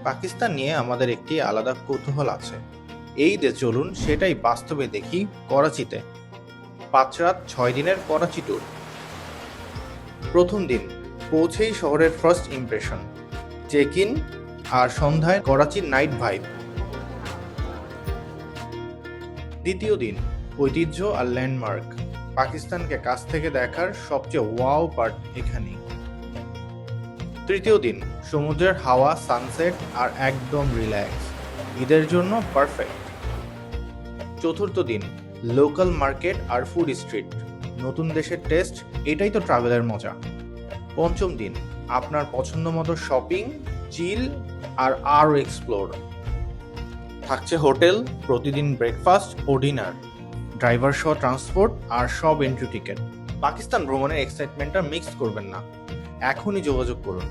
পাকিস্তান নিয়ে আমাদের একটি আলাদা কৌতূহল আছে। এই যে চলুন সেটাই বাস্তবে দেখি করাচিতে। ৫ রাত ৬ দিনের করাচি ট্যুর। প্রথম দিন পৌঁছেই শহরের ফার্স্ট ইমপ্রেশন, চেক ইন আর সন্ধ্যায় করাচির নাইট ভাইব। দ্বিতীয় দিন ঐতিহ্য আর ল্যান্ডমার্ক, পাকিস্তানকে কাছ থেকে দেখার সবচেয়ে ওয়াও পার্ট এখানেই। তৃতীয় দিন সমুদ্রের হাওয়া, সানসেট আর একদম রিল্যাক্স, ঈদের জন্য পারফেক্ট। চতুর্থ দিন লোকাল মার্কেট আর ফুড স্ট্রিট, নতুন দেশের টেস্ট, এটাই তো ট্রাভেলের মজা। পঞ্চম দিন আপনার পছন্দ মতো শপিং, চিল আর আরও এক্সপ্লোর। থাকছে হোটেল, প্রতিদিন ব্রেকফাস্ট ও ডিনার, ড্রাইভার সহ ট্রান্সপোর্ট আর সব এন্ট্রি টিকেট। পাকিস্তান ভ্রমণের এক্সাইটমেন্টটা মিক্স করবেন না, এখনই যোগাযোগ করুন।